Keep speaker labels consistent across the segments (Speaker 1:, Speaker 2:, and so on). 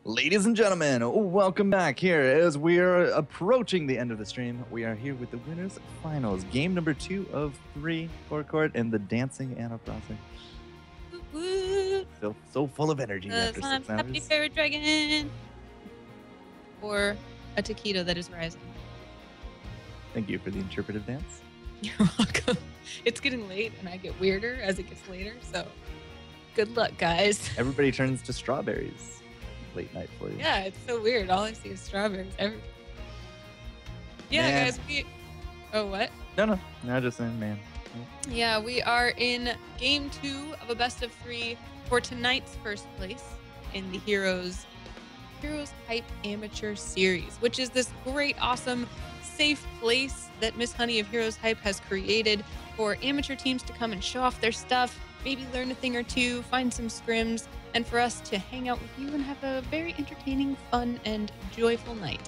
Speaker 1: Ladies and gentlemen, welcome back here as we are approaching the end of the stream. We are here with the winners finals, game number 2 of 3 forecourt and the dancing Animal Crossing. So full of energy after 6 hours.
Speaker 2: Happy Fairy Dragon, or a taquito that is rising.
Speaker 1: Thank you for the interpretive dance.
Speaker 2: You're welcome. It's getting late, and I get weirder as it gets later. So, good luck, guys.
Speaker 1: Everybody turns to strawberries. Late night for you.
Speaker 2: Yeah, it's so weird. All I see is strawberries. Yeah, guys. Oh, what?
Speaker 1: No, just saying, man.
Speaker 2: Yeah, we are in game 2 of a best of 3 for tonight's first place in the HeroesHype Amateur Series, which is this great, awesome, safe place that Miss Honey of HeroesHype has created for amateur teams to come and show off their stuff, maybe learn a thing or two, find some scrims, and for us to hang out with you and have a very entertaining, fun, and joyful night.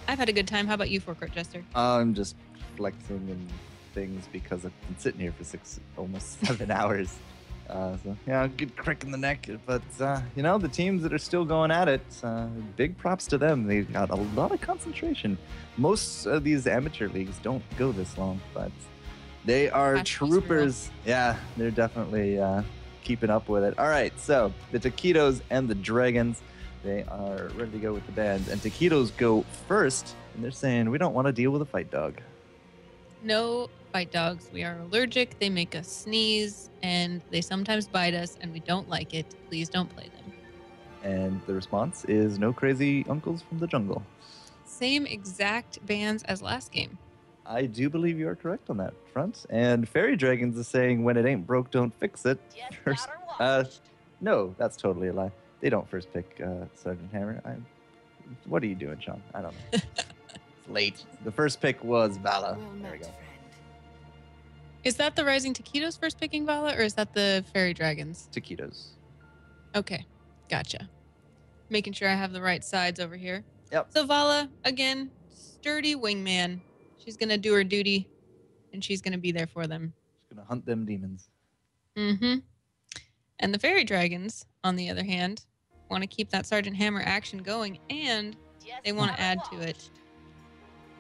Speaker 2: I've had a good time. How about you, Forecourt Jester?
Speaker 1: I'm just flexing and things because I've been sitting here for almost 7 hours. So, yeah, good crick in the neck. But, the teams that are still going at it, big props to them. They've got a lot of concentration. Most of these amateur leagues don't go this long, but they are troopers. Yeah, they're definitely keeping up with it. All right, so the Taquitos and the Dragons, they are ready to go with the bands. And Taquitos go first, and they're saying, we don't want to deal with a fight dog.
Speaker 2: No fight dogs. We are allergic. They make us sneeze, and they sometimes bite us, and we don't like it. Please don't play them.
Speaker 1: And the response is no crazy uncles from the jungle.
Speaker 2: Same exact bans as last game.
Speaker 1: I do believe you are correct on that front. And Faerie Dragons is saying, when it ain't broke, don't fix it. First, no, that's totally a lie. They don't first pick Sergeant Hammer. What are you doing, Sean? I don't know. It's late. The first pick was Vala. There we go.
Speaker 2: Is that the Rising Taquitos first picking Vala, or is that the Fairy Dragons?
Speaker 1: Taquitos.
Speaker 2: Okay, gotcha. Making sure I have the right sides over here.
Speaker 1: Yep.
Speaker 2: So Vala, again, sturdy wingman. She's going to do her duty, and she's going to be there for them.
Speaker 1: She's going to hunt them demons.
Speaker 2: Mm-hmm. And the Fairy Dragons, on the other hand, want to keep that Sergeant Hammer action going, and they want to add to it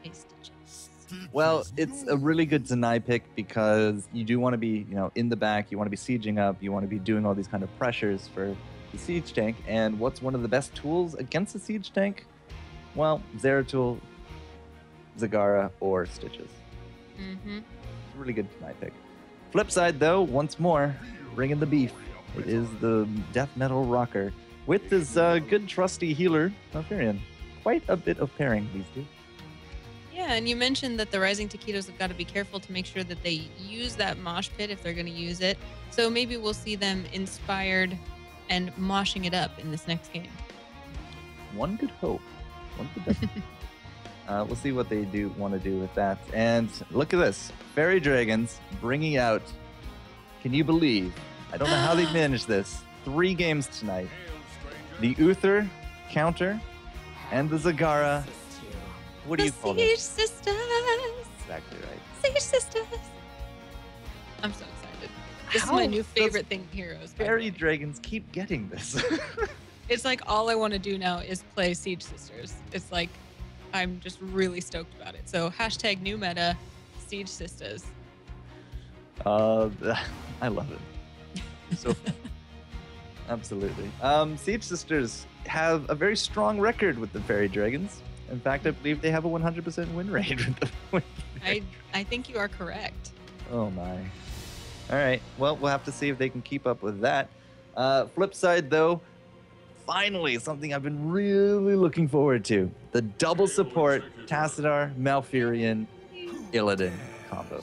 Speaker 2: a Stitches.
Speaker 1: Well, it's a really good deny pick because you do want to be, in the back. You want to be sieging up. You want to be doing all these kind of pressures for the siege tank. And what's one of the best tools against a siege tank? Well, Zeratul, Zagara, or Stitches.
Speaker 2: Mm-hmm.
Speaker 1: It's a really good deny pick. Flip side, though, once more, bringing the beef. It is the death metal rocker with this good trusty healer, Malfurion. Quite a bit of pairing, these two.
Speaker 2: Yeah, and you mentioned that the Rising Taquitos have got to be careful to make sure that they use that mosh pit if they're going to use it. So maybe we'll see them inspired and moshing it up in this next game.
Speaker 1: One could hope. One could definitely. We'll see what they do want to do with that. And look at this. Fairy Dragons bringing out, can you believe, I don't know how they managed this, 3 games tonight. The Uther counter and the Zagara. What do you call
Speaker 2: Siege
Speaker 1: it?
Speaker 2: Sisters!
Speaker 1: Exactly right.
Speaker 2: Siege Sisters! I'm so excited. This is my new favorite thing in Heroes.
Speaker 1: Fairy Dragons keep getting this.
Speaker 2: It's like all I want to do now is play Siege Sisters. It's like I'm just really stoked about it. So hashtag new meta, Siege Sisters.
Speaker 1: I love it. So fun. Absolutely. Siege Sisters have a very strong record with the Fairy Dragons. In fact, I believe they have a 100% win rate with the
Speaker 2: I think you are correct.
Speaker 1: Oh my. All right. Well, we'll have to see if they can keep up with that. Flip side, though, finally, something I've been really looking forward to. The double support Tassadar, Malfurion, Illidan combo.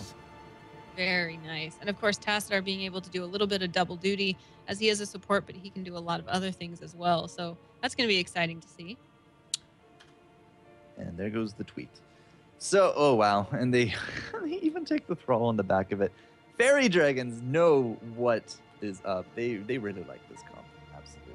Speaker 2: Very nice. And of course, Tassadar being able to do a little bit of double duty as he is a support, but he can do a lot of other things as well. So that's going to be exciting to see.
Speaker 1: And there goes the tweet. So, oh wow. And they even take the thrall on the back of it. Fairy Dragons know what is up. They really like this comp. Absolutely.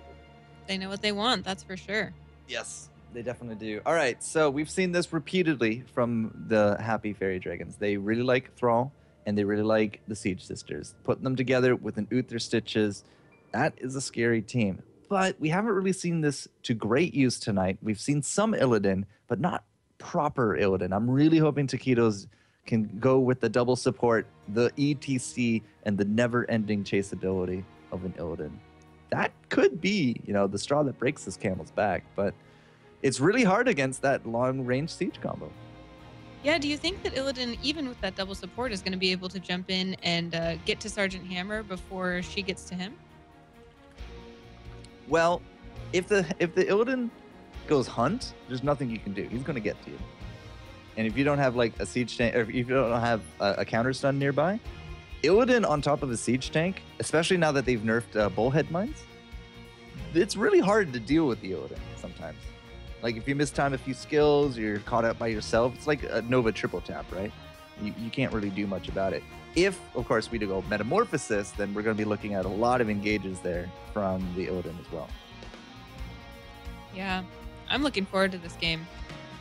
Speaker 2: They know what they want, that's for sure.
Speaker 1: Yes, they definitely do. All right, so we've seen this repeatedly from the Happy Fairy Dragons. They really like Thrall, and they really like the Siege Sisters. Putting them together with an Uther Stitches, that is a scary team. but we haven't really seen this to great use tonight. We've seen some Illidan, but not proper Illidan. I'm really hoping Taquitos can go with the double support, the ETC, and the never-ending chaseability of an Illidan. That could be, the straw that breaks this camel's back, but it's really hard against that long-range siege combo.
Speaker 2: Yeah, do you think that Illidan, even with that double support, is going to be able to jump in and get to Sergeant Hammer before she gets to him?
Speaker 1: Well, if the Illidan goes hunt, there's nothing you can do. He's going to get to you. And if you don't have like a siege tank, or if you don't have a counter stun nearby, Illidan on top of a siege tank, especially now that they've nerfed bullhead mines, it's really hard to deal with the Illidan sometimes. Like if you mistime a few skills, you're caught up by yourself. It's like a Nova triple tap, right? You can't really do much about it. If, of course, we do go Metamorphosis, then we're going to be looking at a lot of engages there from the Illidan as well.
Speaker 2: Yeah, I'm looking forward to this game.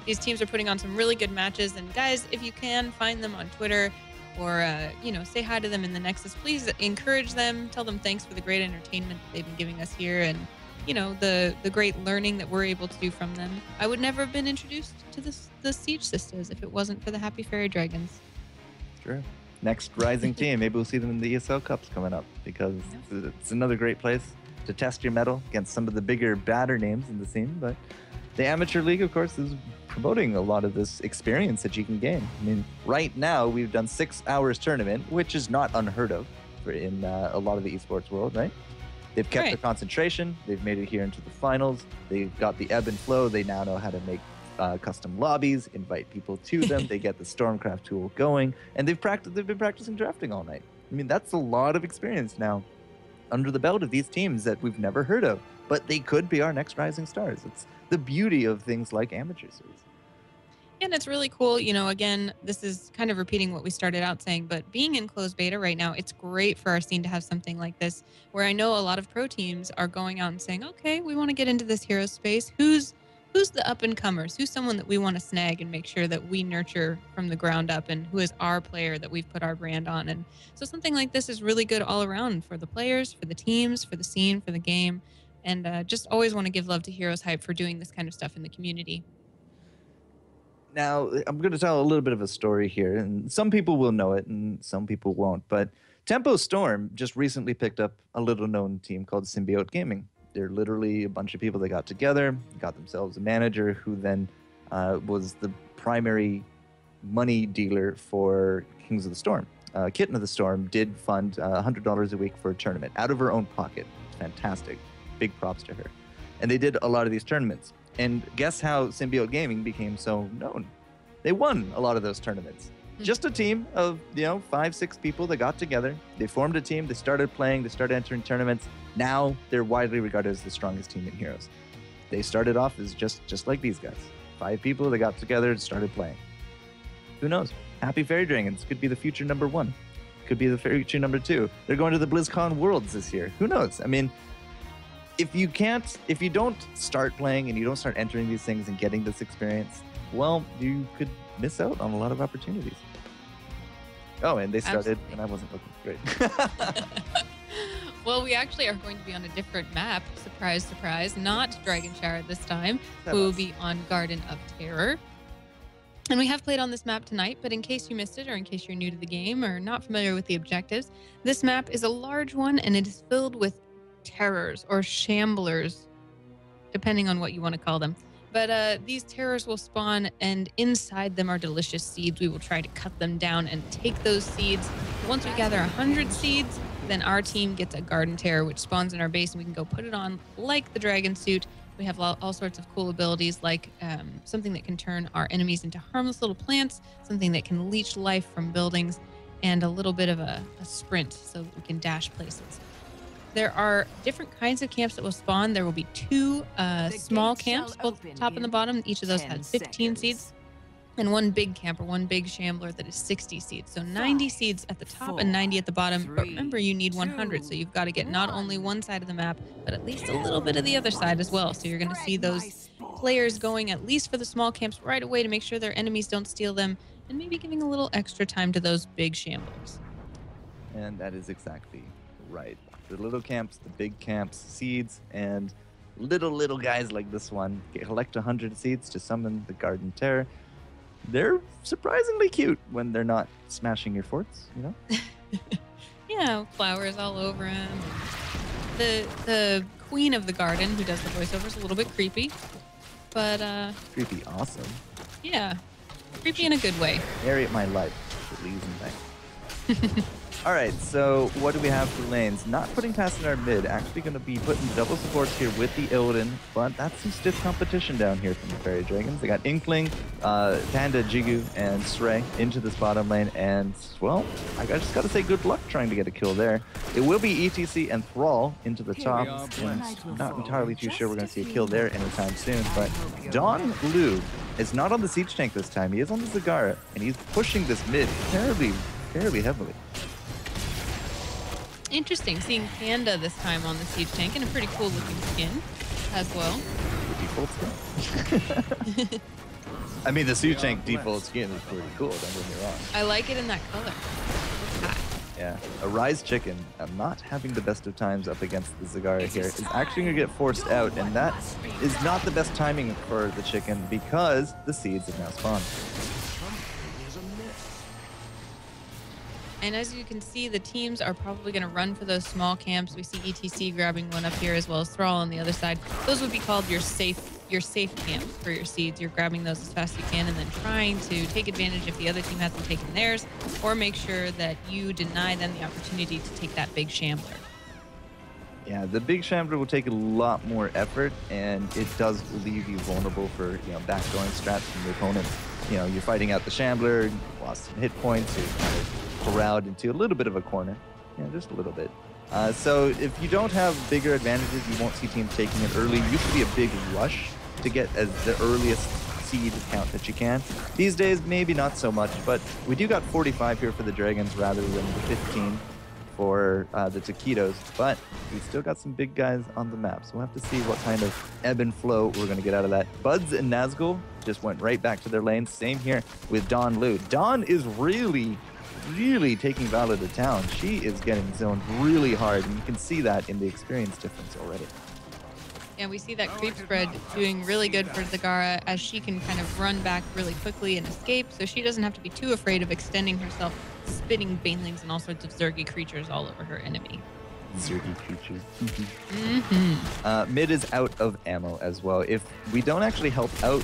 Speaker 2: These teams are putting on some really good matches. And guys, if you can, find them on Twitter or, say hi to them in the Nexus. Please encourage them. Tell them thanks for the great entertainment that they've been giving us here and, the great learning that we're able to do from them. I would never have been introduced to the Siege Sisters if it wasn't for the Happy Fairy Dragons.
Speaker 1: True. Next rising team. Maybe we'll see them in the ESL Cups coming up because it's another great place to test your mettle against some of the bigger, badder names in the scene. But the Amateur League, of course, is promoting a lot of this experience that you can gain. I mean, right now we've done 6 hours tournament, which is not unheard of in a lot of the esports world, right? They've kept their concentration. They've made it here into the finals. They've got the ebb and flow. They now know how to make custom lobbies, invite people to them. They get the Stormcraft tool going, and they've been practicing drafting all night. I mean, that's a lot of experience now under the belt of these teams that we've never heard of, but they could be our next rising stars. It's the beauty of things like Amateur Series.
Speaker 2: And it's really cool. Again, this is kind of repeating what we started out saying, but being in closed beta right now, it's great for our scene to have something like this, where I know a lot of pro teams are going out and saying, okay, we want to get into this hero space. Who's the up and comers? Who's someone that we want to snag and make sure that we nurture from the ground up, and who is our player that we've put our brand on? And so something like this is really good all around for the players, for the teams, for the scene, for the game. And just always want to give love to HeroesHype for doing this kind of stuff in the community.
Speaker 1: Now, I'm going to tell a little bit of a story here, and some people will know it and some people won't. But Tempo Storm just recently picked up a little-known team called Symbiote Gaming. They're literally a bunch of people that got together, got themselves a manager who then was the primary money dealer for Kings of the Storm. Kitten of the Storm did fund $100 a week for a tournament out of her own pocket. Fantastic. Big props to her. And they did a lot of these tournaments. And guess how Symbiote Gaming became so known? They won a lot of those tournaments. Just a team of, 5-6 people that got together. They formed a team. They started playing. They started entering tournaments. Now they're widely regarded as the strongest team in Heroes. They started off as just like these guys. 5 people that got together and started playing. Who knows? Happy Fairy Dragons could be the future number 1. Could be the future number 2. They're going to the BlizzCon Worlds this year. Who knows? I mean, if you don't start playing and you don't start entering these things and getting this experience, well, you could miss out on a lot of opportunities. Oh, and they started and I wasn't looking great.
Speaker 2: Well, we actually are going to be on a different map. Surprise, surprise. Not Dragon Shower this time. We will be on Garden of Terror. And we have played on this map tonight, but in case you missed it or in case you're new to the game or not familiar with the objectives, this map is a large one and it is filled with terrors or shamblers, depending on what you want to call them. But these terrors will spawn, and inside them are delicious seeds. We will try to cut them down and take those seeds. Once we gather 100 seeds, then our team gets a garden terror, which spawns in our base, and we can go put it on like the dragon suit. We have all sorts of cool abilities, like something that can turn our enemies into harmless little plants, something that can leech life from buildings, and a little bit of a sprint so we can dash places. There are different kinds of camps that will spawn. There will be 2 small camps, both top and the bottom. Each of those has 15 seeds. And 1 big camp or 1 big shambler that is 60 seeds. So 90 seeds at the top and 90 at the bottom. But remember, you need 100. So you've got to get not only one side of the map, but at least a little bit of the other side as well. So you're going to see those players going at least for the small camps right away to make sure their enemies don't steal them, and maybe giving a little extra time to those big shamblers.
Speaker 1: And that is exactly right. The little camps, the big camps, seeds, and little guys like this one. Collect 100 seeds to summon the Garden Terror. They're surprisingly cute when they're not smashing your forts, you know?
Speaker 2: Yeah, flowers all over him. The queen of the garden, who does the voiceover, is a little bit creepy, but
Speaker 1: Creepy, awesome.
Speaker 2: yeah, creepy in a good way.
Speaker 1: Narrate my life, please and thanks. All right, so what do we have for lanes? Not putting past in our mid. Actually going to be putting double supports here with the Illidan, but that's some stiff competition down here from the Faerie Dragons. They got Inkling, Panda, Jigu, and Srey into this bottom lane, and, well, I just got to say good luck trying to get a kill there. It will be ETC and Thrall into the top, and I'm not entirely too sure we're going to see a kill there anytime soon, but Don Lu is not on the Siege Tank this time. He is on the Zagara, and he's pushing this mid fairly heavily.
Speaker 2: Interesting, seeing Panda this time on the Siege Tank in a pretty cool looking skin as well.
Speaker 1: The default skin? I mean, the Siege Tank default skin is pretty cool, don't get me wrong.
Speaker 2: I like it in that color. Looks hot.
Speaker 1: Yeah, a Rise Chicken, not having the best of times up against the Zagara here, is actually going to get forced out, and that is not the best timing for the Chicken because the seeds have now spawned.
Speaker 2: And as you can see, the teams are probably going to run for those small camps. We see ETC grabbing one up here as well as Thrall on the other side. Those would be called your safe camps for your seeds. You're grabbing those as fast as you can and then trying to take advantage if the other team hasn't taken theirs, or make sure that you deny them the opportunity to take that big shambler.
Speaker 1: Yeah, the big shambler will take a lot more effort, and it does leave you vulnerable for, you know, backdoing strats from your opponents. You know, you're fighting out the shambler, lost some hit points, you're kind of corralled into a little bit of a corner. Yeah, just a little bit. So if you don't have bigger advantages, you won't see teams taking it early. It used to be a big rush to get as the earliest seed count that you can. These days, maybe not so much, but we do got 45 here for the Dragons rather than the 15 for the Taquitos, but we still got some big guys on the map, so we'll have to see what kind of ebb and flow we're going to get out of that. Buds and Nazgul just went right back to their lanes. Same here with Don Lu. Don is really taking Valor to town. She is getting zoned really hard, and you can see that in the experience difference already.
Speaker 2: Yeah, we see that creep spread doing really good for Zagara as she can kind of run back really quickly and escape, so she doesn't have to be too afraid of extending herself, spitting banelings and all sorts of Zergy creatures all over her enemy.
Speaker 1: Zergy creature. Mid is out of ammo as well. If we don't actually help out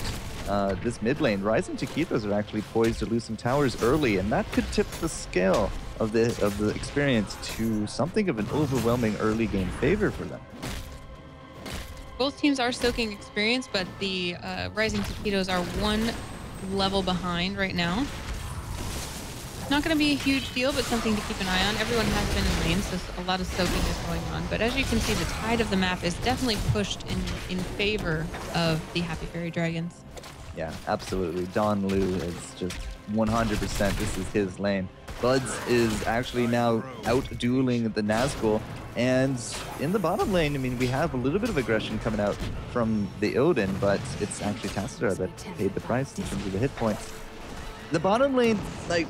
Speaker 1: this mid lane, Rising Taquitos are actually poised to lose some towers early, and that could tip the scale of the experience to something of an overwhelming early game favor for them.
Speaker 2: Both teams are soaking experience, but the Rising Taquitos are one level behind right now. Not going to be a huge deal, but something to keep an eye on. Everyone has been in lane, so a lot of soaking is going on. But as you can see, the tide of the map is definitely pushed in favor of the Happy Faerie Dragons.
Speaker 1: Yeah, absolutely. Don Lu is just 100%. This is his lane. Buds is actually now out-dueling the Nazgul. And in the bottom lane, I mean, we have a little bit of aggression coming out from the Illidan, but it's actually Tassadar that paid the price in terms of the hit points. The bottom lane, like,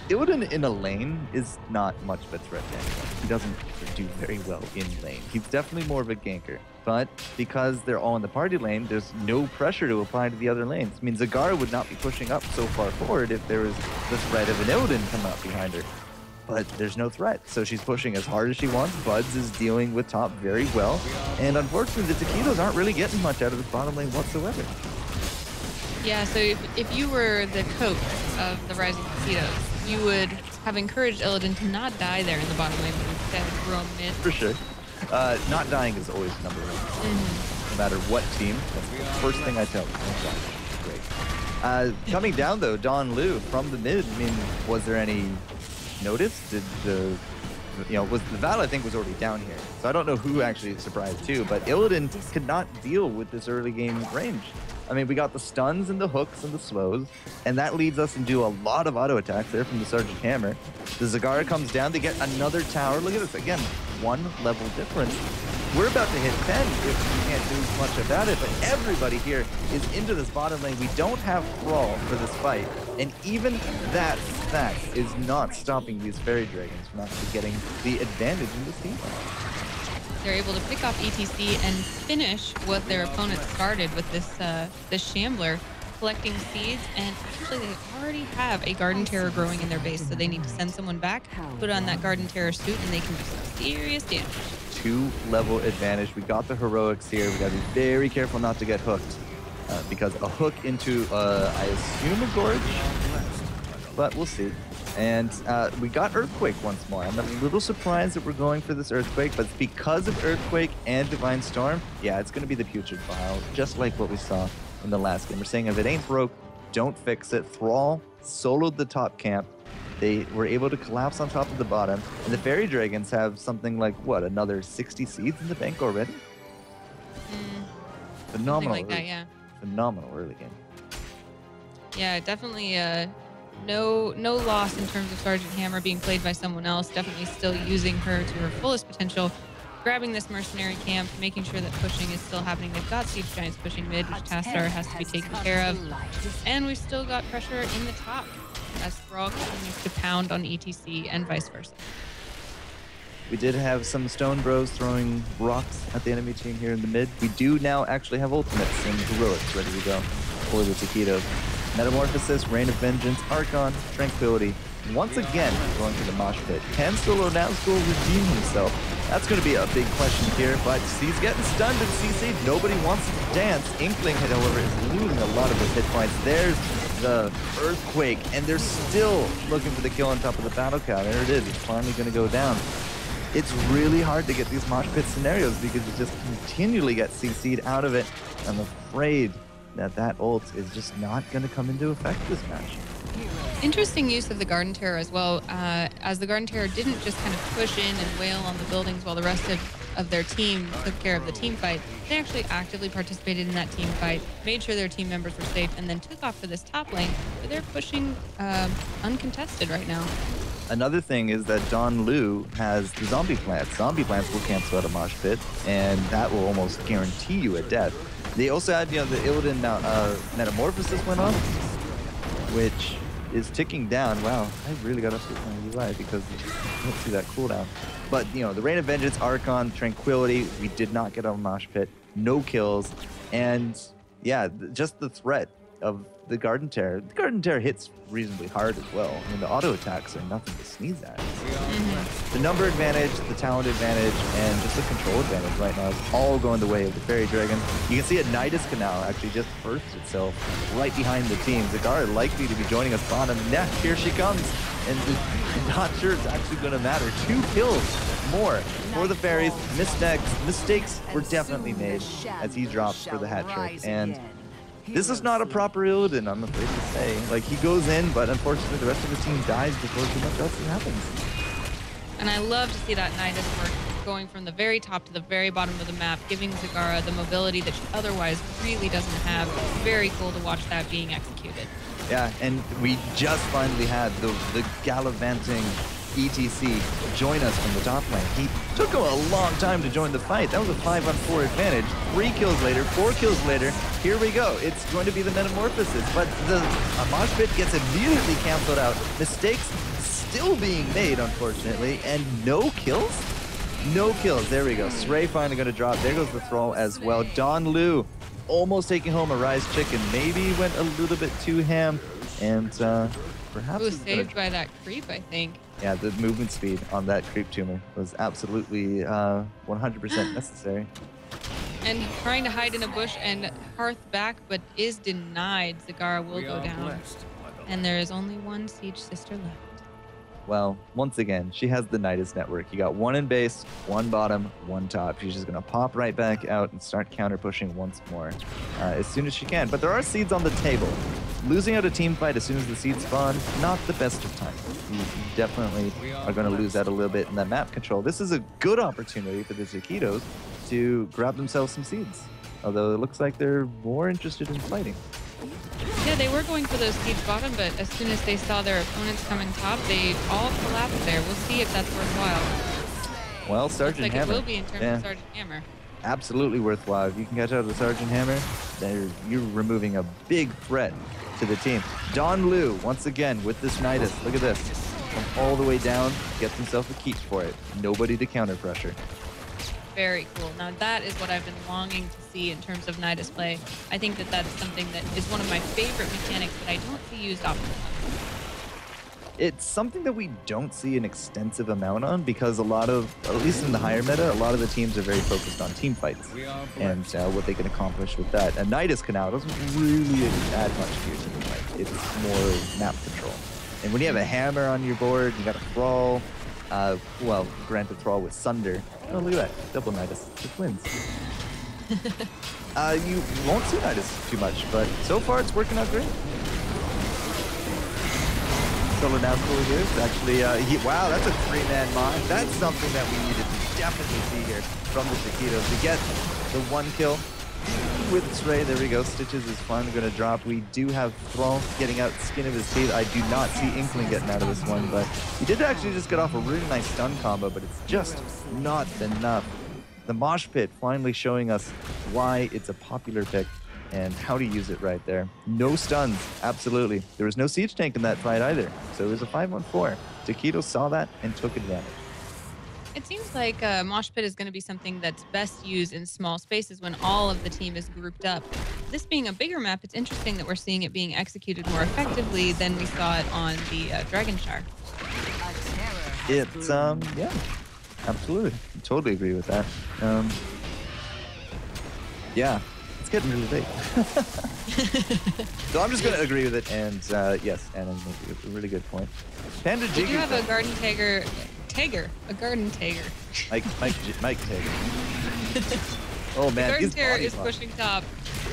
Speaker 1: Illidan in a lane is not much of a threat to anyone. He doesn't do very well in lane. He's definitely more of a ganker. But because they're all in the party lane, there's no pressure to apply to the other lanes. I mean, Zagara would not be pushing up so far forward if there was the threat of an Illidan coming up behind her. But there's no threat, so she's pushing as hard as she wants. Buds is dealing with top very well. And unfortunately, the Taquitos aren't really getting much out of this bottom lane whatsoever.
Speaker 2: Yeah, so if you were the coach of the Rising Taquitos, you would have encouraged Illidan to not die there in the bottom lane, but instead roam mid.
Speaker 1: For sure. Not dying is always number one. No matter what team, that's the first thing I tell you. Great. Coming down, though, Don Lu from the mid, I mean, was there any notice? Did the Val, I think, was already down here. So I don't know who actually surprised too, but Illidan could not deal with this early game range. I mean, we got the stuns and the hooks and the slows, and that leads us into a lot of auto attacks there from the Sergeant Hammer. The Zagara comes down, they get another tower. Look at this, again, one level difference. We're about to hit 10 if we can't do much about it, but everybody here is into this bottom lane. We don't have Thrall for this fight, and even that that is not stopping these Faerie Dragons from actually getting the advantage in this team.
Speaker 2: They're able to pick off ETC and finish what their opponent started with this Shambler, collecting seeds, and actually they already have a Garden Terror growing in their base, so they need to send someone back, put on that Garden Terror suit, and they can do some serious damage.
Speaker 1: 2-level advantage. We got the heroics here. We gotta be very careful not to get hooked, because a hook into, I assume, a gorge, but we'll see. And we got Earthquake once more. I'm a little surprised that we're going for this Earthquake, but because of Earthquake and Divine Storm, yeah, it's going to be the Putrid Vial, just like what we saw in the last game. We're saying if it ain't broke, don't fix it. Thrall soloed the top camp. They were able to collapse on top of the bottom. And the Faerie Dragons have something like, what, another 60 seeds in the bank already? Phenomenal.
Speaker 2: Something like that, yeah.
Speaker 1: Phenomenal early game.
Speaker 2: Yeah, definitely no loss in terms of Sergeant Hammer being played by someone else. Definitely still using her to her fullest potential. Grabbing this mercenary camp, making sure that pushing is still happening. They've got Siege Giants pushing mid, which Tastar has to be taken care of. And we've still got pressure in the top as Thrall continues to pound on ETC and vice versa.
Speaker 1: We did have some Stone Bros throwing rocks at the enemy team here in the mid. We do now actually have ultimates and heroics ready to go for the Taquitos. Metamorphosis, Reign of Vengeance, Archon, Tranquility. Once again, going to the mosh pit. Can Solo Nazgul redeem himself? That's going to be a big question here, but he's getting stunned at CC. Nobody wants to dance. Inkling, however, is losing a lot of his hit points. There's the Earthquake, and they're still looking for the kill on top of the battle cow. There it is. It's finally going to go down. It's really hard to get these mosh pit scenarios because you just continually get CC'd out of it. I'm afraid that ult is just not going to come into effect this match.
Speaker 2: Interesting use of the Garden Terror as well, as the Garden Terror didn't just kind of push in and wail on the buildings while the rest of their team took care of the team fight. They actually actively participated in that team fight, made sure their team members were safe, and then took off for this top lane, where they're pushing uncontested right now.
Speaker 1: Another thing is that Don Lu has the zombie plants. Zombie plants will cancel out a mosh pit, and that will almost guarantee you a death. They also had, the Illidan Metamorphosis went off, which is ticking down. Wow, I really got to update my UI because I don't see that cooldown. But, the Reign of Vengeance, Archon, Tranquility, we did not get on mosh pit. No kills. And, yeah, just the threat of the Garden Terror. The Garden Terror hits reasonably hard as well. I mean, the auto attacks are nothing to sneeze at. The number advantage, the talent advantage, and just the control advantage right now is all going the way of the Faerie Dragon. You can see a Nidus Canal actually just burst itself right behind the team. Zagara likely to be joining us bottom. Yeah, here she comes. And I'm not sure it's actually going to matter. 2 kills more for the Fairies. Mistakes were definitely made as he dropped for the hat trick. And this is not a proper Illidan, I'm afraid to say. Like, he goes in, but unfortunately the rest of the team dies before too much else happens.
Speaker 2: And I love to see that Nidus work going from the very top to the very bottom of the map, giving Zagara the mobility that she otherwise really doesn't have. It's very cool to watch that being executed. Yeah,
Speaker 1: and we just finally had the gallivanting ETC join us from the top lane. He took him a long time to join the fight. That was a 5-on-4 advantage. 3 kills later, 4 kills later, here we go. It's going to be the Metamorphosis, but the mosh pit gets immediately canceled out. Mistakes still being made, unfortunately, and no kills? No kills. There we go. Sray finally going to drop. There goes the Thrall as well. Don Lu almost taking home a Rise Chicken. Maybe went a little bit too ham, and perhaps...
Speaker 2: Ooh, saved by that creep, I think.
Speaker 1: Yeah, the movement speed on that creep tumor was absolutely 100% necessary.
Speaker 2: And trying to hide in a bush and Hearth back, but is denied. Zagara will go down. And there is only one Siege Sister left.
Speaker 1: Well, once again, she has the Nidus network. You got 1 in base, 1 bottom, 1 top. She's just going to pop right back out and start counter pushing once more as soon as she can. But there are seeds on the table. Losing out a team fight as soon as the seeds spawn, not the best of times. You definitely are going to lose out a little bit in that map control. This is a good opportunity for the Taquitos to grab themselves some seeds. Although it looks like they're more interested in fighting.
Speaker 2: Yeah, they were going for those seeds bottom, but as soon as they saw their opponents coming top, they all collapsed there. We'll see if that's worthwhile.
Speaker 1: Well, Sergeant Hammer.
Speaker 2: It will be in terms of Sergeant Hammer.
Speaker 1: absolutely worthwhile. If you can catch out the Sergeant Hammer, then you're removing a big threat to the team. Don Liu, once again, with this Nidus. Look at this. Come all the way down, gets himself a keep for it. Nobody to counter pressure.
Speaker 2: Very cool. Now that is what I've been longing to see in terms of Nidus play. I think that that's something that is one of my favorite mechanics that I don't see used often.
Speaker 1: It's something that we don't see an extensive amount on because a lot of, at least in the higher meta, a lot of the teams are very focused on team fights and what they can accomplish with that. And Nidus Canal doesn't really add much to your team fight. It's more map control. And when you have a hammer on your board, you got a Thrall, well, granted Thrall with Sunder. Oh, look at that. Double Nidus. It wins. You won't see Nidus too much, but so far it's working out great. Solo Nazgul here is actually, wow, that's a 3-man mod. That's something that we needed to definitely see here from the Taquitos to get the 1 kill with Stray. There we go. Stitches is fun. Going to drop. We do have Thrall getting out skin of his teeth. I do not see Inkling getting out of this one, but he did actually just get off a really nice stun combo, but it's just not enough. The Mosh Pit finally showing us why it's a popular pick and how to use it right there. No stuns, absolutely. There was no siege tank in that fight either, so it was a 5-on-4. Taquitos saw that and took advantage.
Speaker 2: It seems like Mosh Pit is going to be something that's best used in small spaces when all of the team is grouped up. This being a bigger map, it's interesting that we're seeing it being executed more effectively than we saw it on the Dragonshire.
Speaker 1: It's, yeah, absolutely. I totally agree with that. Yeah. It's getting really late. So I'm just going to agree with it, and yes, Anna makes a really good point. Panda Jiggy.
Speaker 2: We do have a garden Tager. A garden Tager.
Speaker 1: Mike Tager. Oh man,
Speaker 2: the garden
Speaker 1: he's
Speaker 2: Tager is pushing top.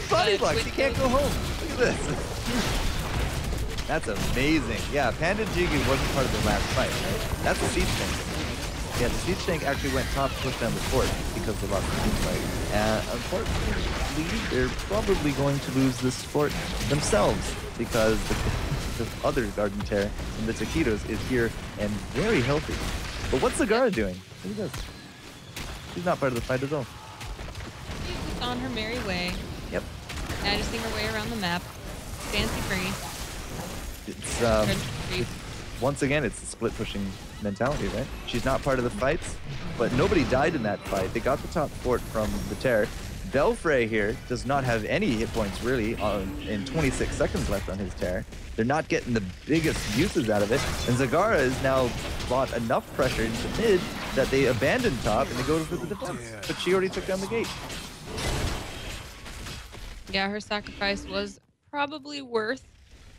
Speaker 1: Body blocks, he can't go home. Look at this. That's amazing. Yeah, Panda Jiggy wasn't part of the last fight, right? That's a siege tank. Yeah, the siege tank actually went top to push down the fort because they lost the team fight. Unfortunately, they're probably going to lose this fort themselves because the other Garden Terror and the Taquitos is here and very healthy. But what's Zagara doing? Look at this. She's not part of the fight at all.
Speaker 2: She's on her merry way.
Speaker 1: Yep.
Speaker 2: Noticing her way around the map. Fancy free.
Speaker 1: It's once again, it's the split pushing mentality, right? She's not part of the fights, but nobody died in that fight. They got the top fort from the Terror. Belfray here does not have any hit points really in 26 seconds left on his Terror. They're not getting the biggest uses out of it. And Zagara has now brought enough pressure into mid that they abandon top and they go for the defense. But she already took down the gate.
Speaker 2: Yeah, her sacrifice was probably worth.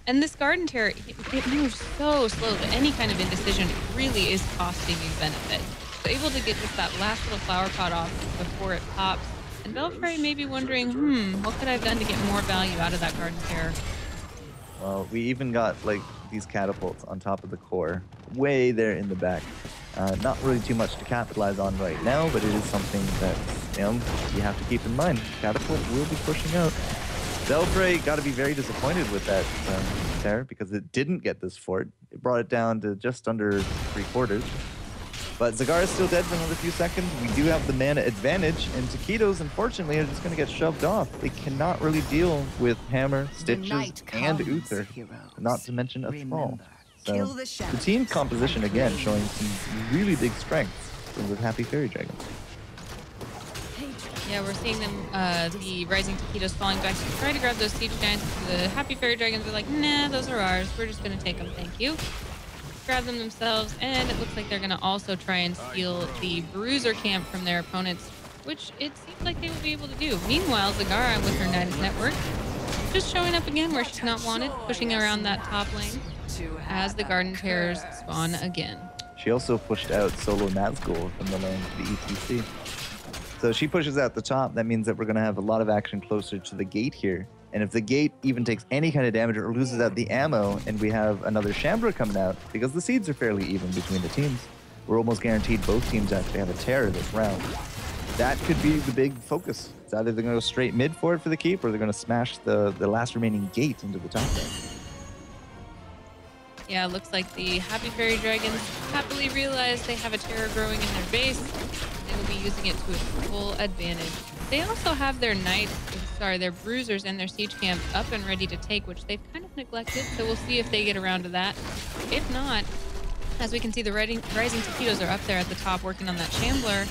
Speaker 2: And this Garden Terror, it moves so slow that any kind of indecision really is costing you benefit. So able to get just that last little flower pot off before it pops. And Belfray may be wondering, what could I have done to get more value out of that Garden Terror?
Speaker 1: Well, we even got like these catapults on top of the core, way there in the back. Not really too much to capitalize on right now, but it is something that you have to keep in mind. Catapult will be pushing out. Belfray got to be very disappointed with that Terror because it didn't get this fort. It brought it down to just under 3/4. But Zagara is still dead for another few seconds. We do have the mana advantage, and Taquitos, unfortunately, are just going to get shoved off. They cannot really deal with Hammer, Stitches, and Uther, not to mention a Thrall. So the team composition, again, showing some really big strengths with Happy Fairy Dragons.
Speaker 2: Yeah, we're seeing them, the Rising Taquitos falling back to try to grab those Siege Giants. The Happy Fairy Dragons are like, nah, those are ours. We're just going to take them, thank you. Grab them themselves, and it looks like they're going to also try and steal the Bruiser camp from their opponents, which it seems like they will be able to do. Meanwhile, Zagara with her Nidus network just showing up again where she's not wanted, pushing around that top lane as the Garden Terrors spawn again.
Speaker 1: She also pushed out Solo Nazgul from the lane to the ETC. So she pushes out the top. That means that we're going to have a lot of action closer to the gate here. And if the gate even takes any kind of damage or loses out the ammo, and we have another Shambra coming out, because the seeds are fairly even between the teams, we're almost guaranteed both teams actually have a Terror this round. That could be the big focus. It's either they're going to go straight mid for it for the keep, or they're going to smash the last remaining gate into the top lane.
Speaker 2: Yeah, it looks like the Happy Fairy Dragons happily realize they have a Terror growing in their base. They going to be using it to its full advantage. They also have their their bruisers and their siege camp up and ready to take, which they've kind of neglected. So we'll see if they get around to that. If not, as we can see, the rising Taquitos are up there at the top working on that Shambler.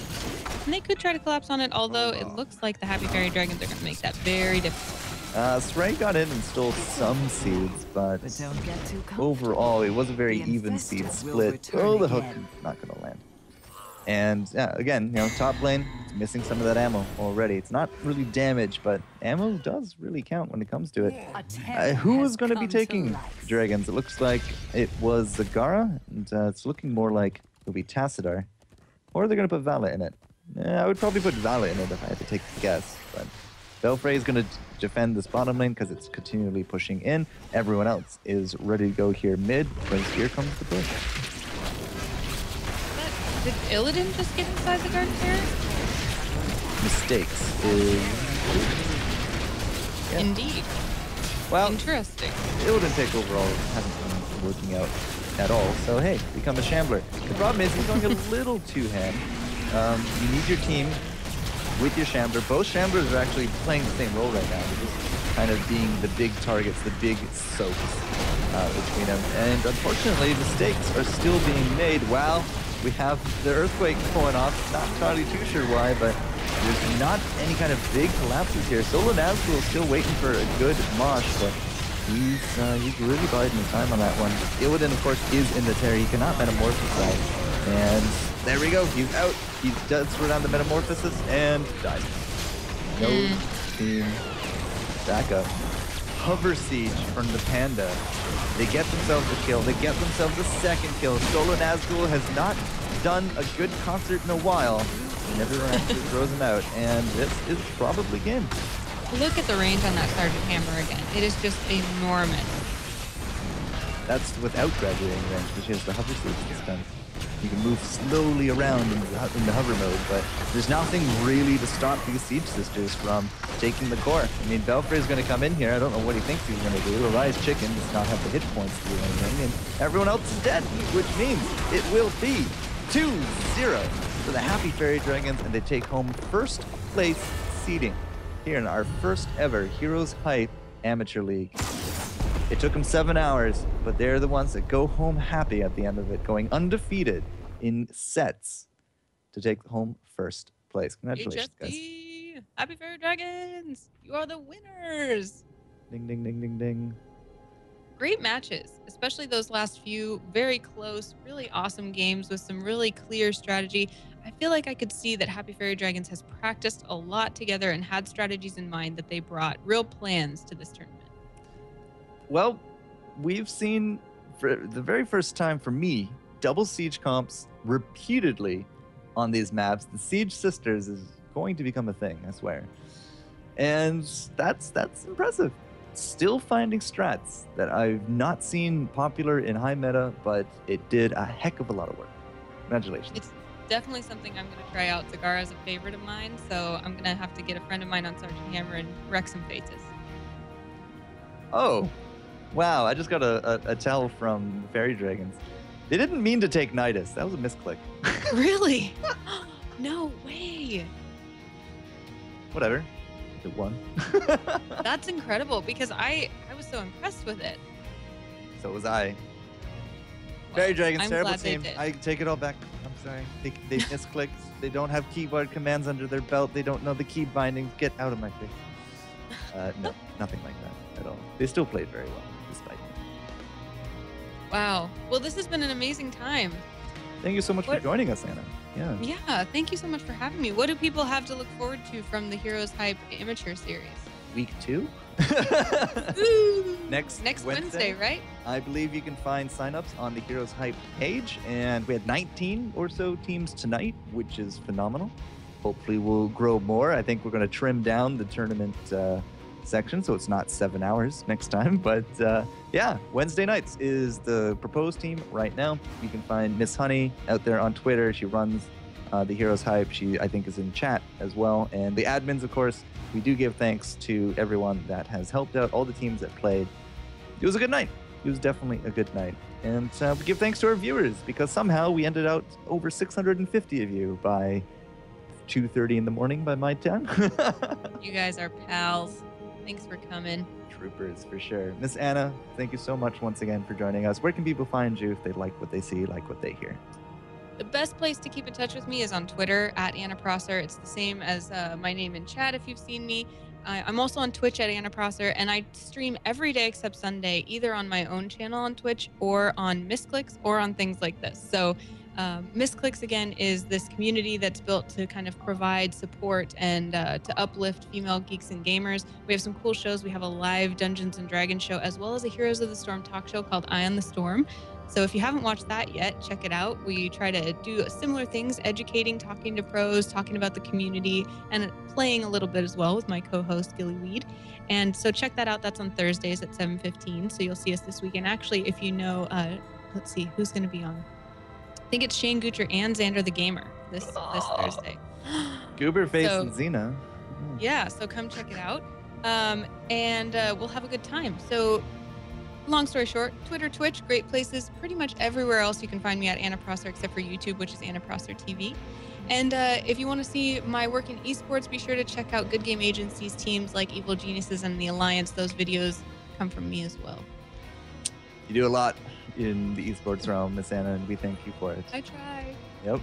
Speaker 2: And they could try to collapse on it, although it looks like the Happy Fairy Dragons are going to make that very difficult.
Speaker 1: Sray got in and stole some seeds, but overall, it was a very even seed split. Oh, the hook not going to land. And yeah, again, top lane, it's missing some of that ammo already. It's not really damage, but ammo does really count when it comes to it. Who is going to be taking Dragons? It looks like it was Zagara, and it's looking more like it'll be Tassadar. Or they're going to put Vala in it. I would probably put Vala in it if I had to take a guess, but Belfray is going to defend this bottom lane because it's continually pushing in. Everyone else is ready to go here mid, because here comes the push.
Speaker 2: Did Illidan just get inside the garden there?
Speaker 1: Mistakes is... Yeah.
Speaker 2: Indeed.
Speaker 1: Well,
Speaker 2: interesting.
Speaker 1: Illidan pick overall hasn't been working out at all, so hey, become a Shambler. The problem is he's going a little two-hand. You need your team with your Shambler. Both Shamblers are actually playing the same role right now. They're just kind of being the big targets, the big soaks between them. And unfortunately, mistakes are still being made. Wow. We have the earthquake going off. Not entirely too sure why, but there's not any kind of big collapses here. Solo Nazgul still waiting for a good mosh, but he's really biding his time on that one. Illidan, of course, is in the tear. He cannot metamorphosize. And there we go. He's out. He does throw down the metamorphosis and dies. No team backup. Hover Siege from the Panda. They get themselves a kill. They get themselves a second kill. Solo Nazgul has not done a good concert in a while. And everyone actually throws him out. And this is probably game.
Speaker 2: Look at the range on that Sergeant Hammer again. It is just enormous.
Speaker 1: That's without graduating range, which is the Hover Siege this time. You can move slowly around in the hover mode, but there's nothing really to stop these Siege Sisters from taking the core. I mean, Belfray is going to come in here. I don't know what he thinks he's going to do. Arise Chicken does not have the hit points to do anything, and everyone else is dead, which means it will be 2-0 for the Happy Fairy Dragons, and they take home first place seeding here in our first ever HeroesHype Amateur League. It took them 7 hours, but they're the ones that go home happy at the end of it, going undefeated in sets to take home first place. Congratulations,
Speaker 2: HFD. Guys. Happy Fairy Dragons! You are the winners!
Speaker 1: Ding, ding, ding, ding, ding.
Speaker 2: Great matches, especially those last few. Very close, really awesome games with some really clear strategy. I feel like I could see that Happy Fairy Dragons has practiced a lot together and had strategies in mind that they brought real plans to this tournament.
Speaker 1: Well, we've seen for the very first time for me, double siege comps repeatedly on these maps. The Siege Sisters is going to become a thing, I swear. And that's impressive. Still finding strats that I've not seen popular in high meta, but it did a heck of a lot of work. Congratulations.
Speaker 2: It's definitely something I'm going to try out. Zagara is a favorite of mine, so I'm going to have to get a friend of mine on Sergeant Hammer and wreck some faces.
Speaker 1: Oh. Wow, I just got a tell from Fairy Dragons. They didn't mean to take Nidus. That was a misclick.
Speaker 2: Really? No way.
Speaker 1: Whatever. It won.
Speaker 2: That's incredible because I was so impressed with it.
Speaker 1: So was I. Well, Fairy Dragons, terrible team. I take it all back. I'm sorry. They misclicked. They don't have keyboard commands under their belt. They don't know the key bindings. Get out of my face. No, nothing like that at all. They still played very well.
Speaker 2: Wow. Well, this has been an amazing time.
Speaker 1: Thank you so much for joining us, Anna. Yeah.
Speaker 2: Yeah, thank you so much for having me. What do people have to look forward to from the HeroesHype Amateur Series?
Speaker 1: Week 2? Next
Speaker 2: Wednesday, right?
Speaker 1: I believe you can find signups on the HeroesHype page, and we had 19 or so teams tonight, which is phenomenal. Hopefully we'll grow more. I think we're going to trim down the tournament section, so it's not 7 hours next time. But yeah, Wednesday nights is the proposed team right now. You can find Miss Honey out there on Twitter. She runs the HeroesHype. She, I think, is in chat as well. And the admins, of course, we do give thanks to everyone that has helped out, all the teams that played. It was a good night. It was definitely a good night. And we give thanks to our viewers because somehow we ended out over 650 of you by 2:30 in the morning by my time.
Speaker 2: You guys are pals. Thanks for coming.
Speaker 1: Troopers, for sure. Miss Anna, thank you so much once again for joining us. Where can people find you if they like what they see, like what they hear?
Speaker 2: The best place to keep in touch with me is on Twitter at Anna Prosser. It's the same as my name in chat if you've seen me. I'm also on Twitch at Anna Prosser, and I stream every day except Sunday, either on my own channel on Twitch or on Misclicks or on things like this. So, Misclicks, again, is this community that's built to kind of provide support and to uplift female geeks and gamers. We have some cool shows. We have a live Dungeons and Dragons show, as well as a Heroes of the Storm talk show called Eye on the Storm. So if you haven't watched that yet, check it out. We try to do similar things, educating, talking to pros, talking about the community, and playing a little bit as well with my co-host, Gilly Weed. And so check that out. That's on Thursdays at 7:15. So you'll see us this weekend. Actually, if you know, let's see, who's going to be on? I think it's Shane Gucher and Xander the Gamer this Thursday.
Speaker 1: Gooberface
Speaker 2: So-
Speaker 1: and Xena.
Speaker 2: Yeah, so come check it out. And we'll have a good time. So long story short, Twitter, Twitch, great places. Pretty much everywhere else you can find me at Anna Prosser, except for YouTube, which is Anna Prosser TV. And if you want to see my work in esports, be sure to check out Good Game Agency's teams like Evil Geniuses and the Alliance. Those videos come from me as well.
Speaker 1: You do a lot in the esports realm, Miss Anna, and we thank you for it.
Speaker 2: I try.
Speaker 1: Yep.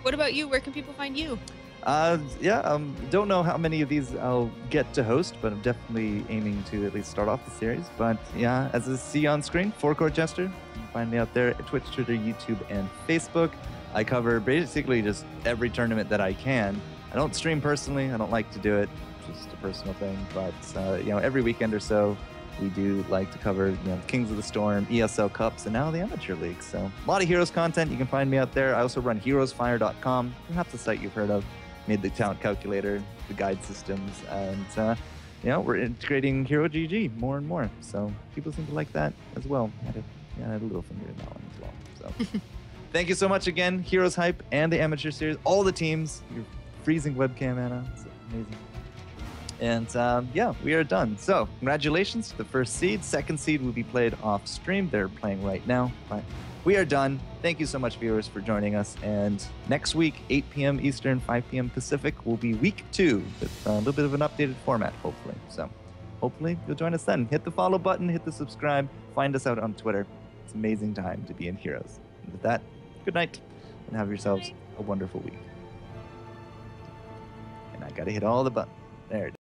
Speaker 2: What about you? Where can people find you?
Speaker 1: Don't know how many of these I'll get to host, but I'm definitely aiming to at least start off the series. But yeah, as I see on screen, Four Court Jester. You can find me out there at Twitch, Twitter, YouTube, and Facebook. I cover basically just every tournament that I can. I don't stream personally. I don't like to do it. It's just a personal thing. But every weekend or so, we do like to cover Kings of the Storm, ESL Cups, and now the Amateur League. So a lot of Heroes content. You can find me out there. I also run HeroesFire.com. Perhaps a site you've heard of. Made the talent calculator, the guide systems, and we're integrating Hero GG more and more. So people seem to like that as well. I had a little finger in that one as well. So thank you so much again, Heroes Hype and the Amateur Series, all the teams. Your freezing webcam, Anna. It's amazing. And we are done. So congratulations to the first seed. Second seed will be played off stream. They're playing right now, but we are done. Thank you so much, viewers, for joining us. And next week, 8 p.m. Eastern, 5 p.m. Pacific, will be week 2 with a little bit of an updated format, hopefully. So hopefully you'll join us then. Hit the follow button, hit the subscribe, find us out on Twitter. It's an amazing time to be in Heroes. And with that, good night, and have yourselves a wonderful week. And I gotta hit all the buttons. There it is.